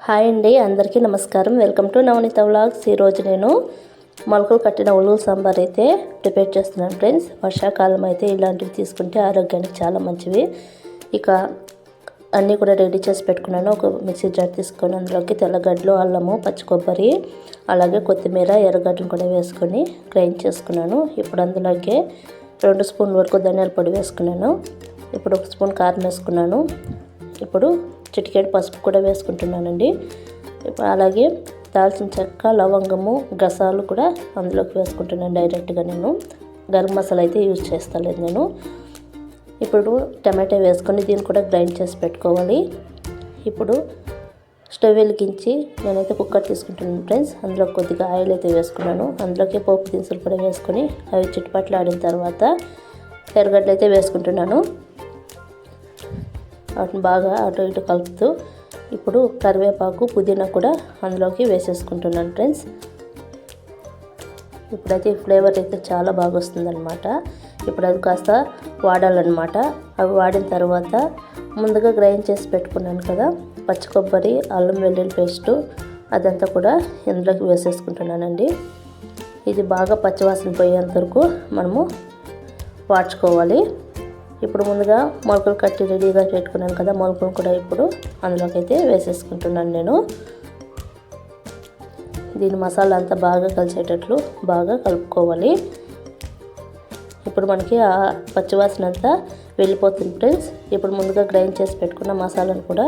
Hi అండి, అందరికీ నమస్కారం. Welcome to Navaneetha vlogs. ఈరోజు నేను మొలకలు కట్టిన ఉలువల సాంబార్ అయితే ప్రిపేర్ చేస్తున్నాను ఫ్రెండ్స్. వర్షాకాలం అయితే ఇలాంటివి తీసుకుంటే ఆరోగ్యానికి చాలా మంచివి. ఇక అన్నీ కూడా రెడీ చేసి పెట్టుకున్నాను. ఒక మిక్సీ జార్ తీసుకొని అందులోకి తెల్లగడ్డలు, అల్లము, పచ్చి కొబ్బరి, అలాగే కొత్తిమీర, ఎర్రగడ్డలు కూడా వేసుకొని గ్రైండ్ చేసుకున్నాను. ఇప్పుడు అందులోకి 2 స్పూన్ల వరకు ధనియాల పొడి వేసుకున్నాను. ఇప్పుడు 1 స్పూన్ కారం వేసుకున్నాను. ఇప్పుడు చిటికెడు పసుపు కూడా వేసుకుంటున్నానండి. అలాగే దాల్చిన చెక్క, లవంగము, గసాలు కూడా అందులోకి వేసుకుంటున్నాను డైరెక్ట్గా. నేను గరం మసాలా అయితే యూజ్ చేస్తలేదు నేను. ఇప్పుడు టమాటా వేసుకొని దీన్ని కూడా గ్రైండ్ చేసి పెట్టుకోవాలి. ఇప్పుడు స్టవ్ వెలిగించి నేనైతే కుక్కర్ తీసుకుంటున్నాను ఫ్రెండ్స్. అందులో కొద్దిగా ఆయిల్ అయితే వేసుకున్నాను. అందులోకి పోపు దినుసులు కూడా వేసుకొని అవి చిట్టుపట్లు ఆడిన తర్వాత ఎర్రగడ్డలు అయితే వేసుకుంటున్నాను. వాటిని బాగా అటు ఇటు కలుపుతూ ఇప్పుడు కరివేపాకు, పుదీనా కూడా అందులోకి వేసేసుకుంటున్నాను ఫ్రెండ్స్. ఇప్పుడైతే ఫ్లేవర్ అయితే చాలా బాగా వస్తుందన్నమాట. ఇప్పుడు అది కాస్త వాడాలన్నమాట. అవి వాడిన తర్వాత ముందుగా గ్రైండ్ చేసి పెట్టుకున్నాను కదా పచ్చి కొబ్బరి, అల్లం వెల్లుల్లి పేస్టు, అదంతా కూడా ఇందులోకి వేసేసుకుంటున్నానండి. ఇది బాగా పచ్చివాసన పోయేంత వరకు మనము వాడ్చుకోవాలి. ఇప్పుడు ముందుగా మొలకలు కట్టి రెడీగా పెట్టుకున్నాను కదా, మొలకలు కూడా ఇప్పుడు అందులోకి అయితే వేసేసుకుంటున్నాను నేను. దీని మసాలా అంతా బాగా కలిసేటట్లు బాగా కలుపుకోవాలి. ఇప్పుడు మనకి ఆ పచ్చివాసన అంతా వెళ్ళిపోతుంది ఫ్రెండ్స్. ఇప్పుడు ముందుగా గ్రైండ్ చేసి పెట్టుకున్న మసాలాను కూడా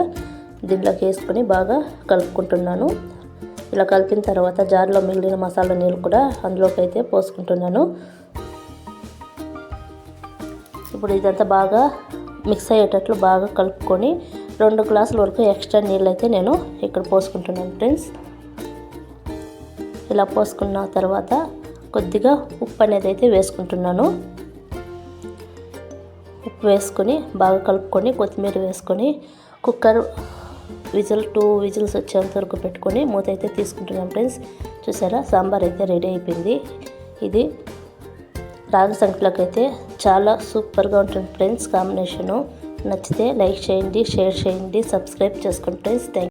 దీంట్లోకి వేసుకొని బాగా కలుపుకుంటున్నాను. ఇలా కలిపిన తర్వాత జార్లో మిగిలిన మసాలా నీళ్ళు కూడా అందులోకి అయితే పోసుకుంటున్నాను. ఇప్పుడు ఇదంతా బాగా మిక్స్ అయ్యేటట్లు బాగా కలుపుకొని 2 గ్లాసుల వరకు ఎక్స్ట్రా నీళ్ళు అయితే నేను ఇక్కడ పోసుకుంటున్నాను ఫ్రెండ్స్. ఇలా పోసుకున్న తర్వాత కొద్దిగా ఉప్పు అనేది అయితే వేసుకుంటున్నాను. ఉప్పు వేసుకొని బాగా కలుపుకొని కొత్తిమీర వేసుకొని కుక్కర్ 2 విజిల్స్ వచ్చేంత వరకు పెట్టుకొని మూత అయితే తీసుకుంటున్నాను ఫ్రెండ్స్. చూసారా, సాంబార్ అయితే రెడీ అయిపోయింది. ఇది రాగి సంకట్లోకి అయితే చాలా సూపర్గా ఉంటుంది ఫ్రెండ్స్ కాంబినేషను. నచ్చితే లైక్ చేయండి, షేర్ చేయండి, సబ్స్క్రైబ్ చేసుకోండి ఫ్రెండ్స్. Thank you.